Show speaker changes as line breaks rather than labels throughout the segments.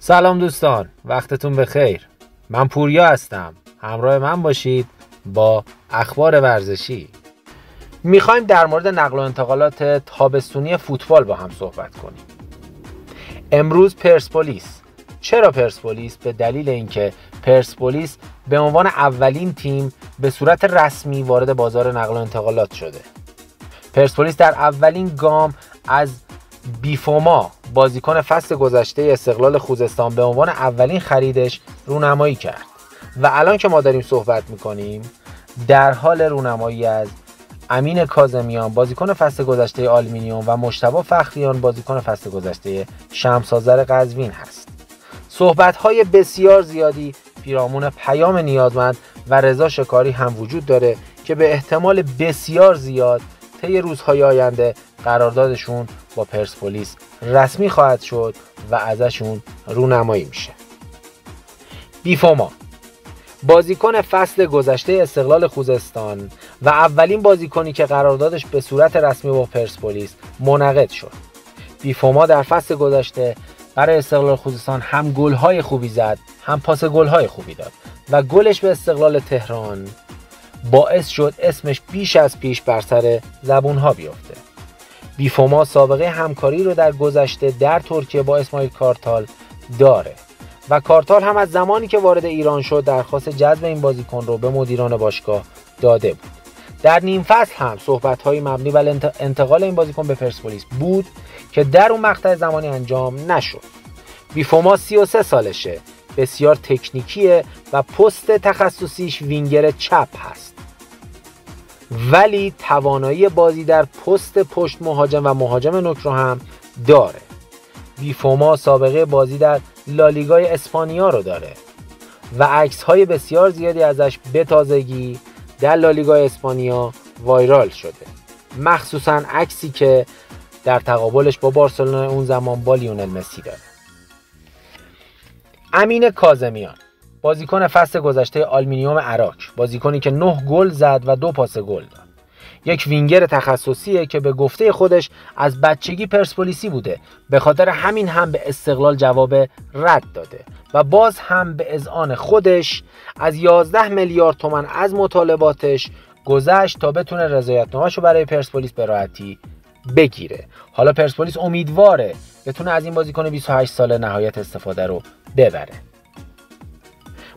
سلام دوستان، وقتتون بخیر. من پوریا هستم. همراه من باشید با اخبار ورزشی. میخوایم در مورد نقل و انتقالات تابستونی فوتبال با هم صحبت کنیم. امروز پرسپولیس. چرا پرسپولیس؟ به دلیل اینکه پرسپولیس به عنوان اولین تیم به صورت رسمی وارد بازار نقل و انتقالات شده. پرسپولیس در اولین گام از بیفوما، بازیکن فصل گذشته استقلال خوزستان، به عنوان اولین خریدش رونمایی کرد و الان که ما داریم صحبت میکنیم در حال رونمایی از امین کاظمیان، بازیکن فصل گذشته آلومینیوم، و مجتبی فخریان، بازیکن فصل گذشته شمس آذر قزوین هست. صحبت‌های بسیار زیادی پیرامون پیام نیازمند و رضا شکاری هم وجود داره که به احتمال بسیار زیاد طی روزهای آینده قراردادشون با پرسپولیس رسمی خواهد شد و ازشون رونمایی میشه. بیفوما، بازیکن فصل گذشته استقلال خوزستان و اولین بازیکنی که قراردادش به صورت رسمی با پرسپولیس منعقد شد. بیفوما در فصل گذشته برای استقلال خوزستان هم گل‌های خوبی زد، هم پاس گل‌های خوبی داد و گلش به استقلال تهران باعث شد اسمش بیش از پیش بر سر زبون‌ها بیفته. بیفوما سابقه همکاری رو در گذشته در ترکیه با اسماعیل کارتال داره و کارتال هم از زمانی که وارد ایران شد درخواست جذب این بازیکن رو به مدیران باشگاه داده بود. در نیم فصل هم صحبت‌های مبنی بر انتقال این بازیکن به پرسپولیس بود که در اون مقطع زمانی انجام نشد. بیفوما 33 سالشه، بسیار تکنیکیه و پست تخصصیش وینگر چپ هست، ولی توانایی بازی در پست پشت مهاجم و مهاجم نوک رو هم داره. بیفوما سابقه بازی در لالیگای اسپانیا رو داره و عکس‌های بسیار زیادی ازش به تازگی در لالیگای اسپانیا وایرال شده، مخصوصاً عکسی که در تقابلش با بارسلونا اون زمان با لیونل مسی داره. امین کاظمیان، بازیکن فصل گذشته آلومینیوم عراق، بازیکنی که 9 گل زد و 2 پاس گل داد. یک وینگر تخصصیه که به گفته خودش از بچگی پرسپولیسی بوده، به خاطر همین هم به استقلال جواب رد داده و باز هم به اذعان خودش از 11 میلیارد تومان از مطالباتش گذشت تا بتونه رضایت‌نامه‌شو برای پرسپولیس به راحتی بگیره. حالا پرسپولیس امیدواره بتونه از این بازیکن 28 ساله نهایت استفاده رو ببره.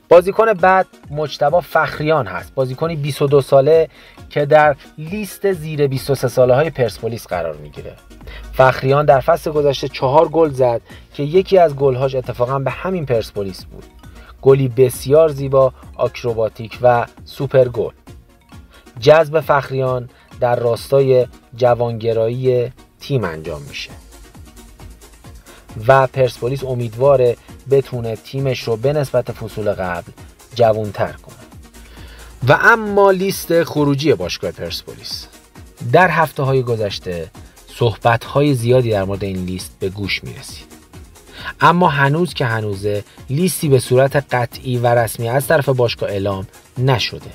بازیکن بعد مجتبی فخریان هست، بازیکنی 22 ساله که در لیست زیر 23 ساله های پرسپولیس قرار میگیره. فخریان در فصل گذشته 4 گل زد که یکی از گل‌هاش اتفاقا به همین پرسپولیس بود. گلی بسیار زیبا، آکروباتیک و سوپر گل. جذب فخریان در راستای جوانگرایی تیم انجام میشه و پرسپولیس امیدواره بتونه تیمش رو به نسبت فصول قبل جوان‌تر کنه. و اما لیست خروجی باشگاه پرسپولیس. در هفته‌های گذشته صحبت‌های زیادی در مورد این لیست به گوش می‌رسید، اما هنوز که هنوزه لیستی به صورت قطعی و رسمی از طرف باشگاه اعلام نشده.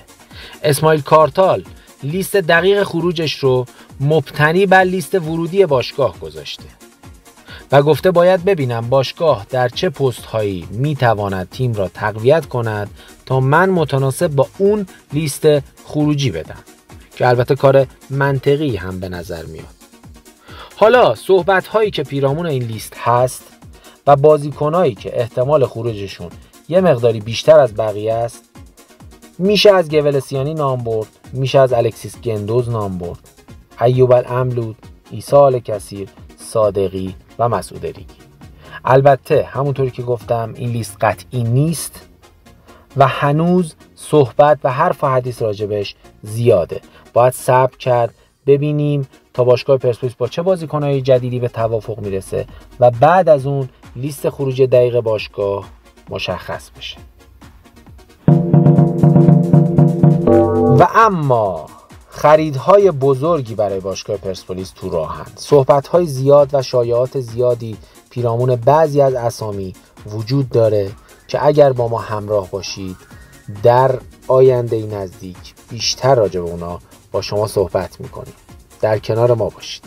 اسماعیل کارتال لیست دقیق خروجش رو مبتنی بر لیست ورودی باشگاه گذاشته و گفته باید ببینم باشگاه در چه پست هایی میتواند تیم را تقویت کند تا من متناسب با اون لیست خروجی بدم، که البته کار منطقی هم به نظر میاد. حالا صحبت هایی که پیرامون این لیست هست و بازیکنایی که احتمال خروجشون یه مقداری بیشتر از بقیه است، میشه از گولسیانی نام برد، میشه از الکسیس گندوز نام برد، ایوب الاملود، عیسی الکثیر، صادقی و مسعود ریگی. البته همونطوری که گفتم این لیست قطعی نیست و هنوز صحبت و حرف و حدیث راجبش زیاده. باید صبر کرد ببینیم تا باشگاه پرسپولیس با چه بازیکن‌های جدیدی به توافق میرسه و بعد از اون لیست خروج دقیق باشگاه مشخص بشه. و اما خریدهای بزرگی برای باشگاه پرسپولیس تو راهن. صحبت‌های زیاد و شایعات زیادی پیرامون بعضی از اسامی وجود داره که اگر با ما همراه باشید در آینده نزدیک بیشتر راجع به اونا با شما صحبت می‌کنیم. در کنار ما باشید.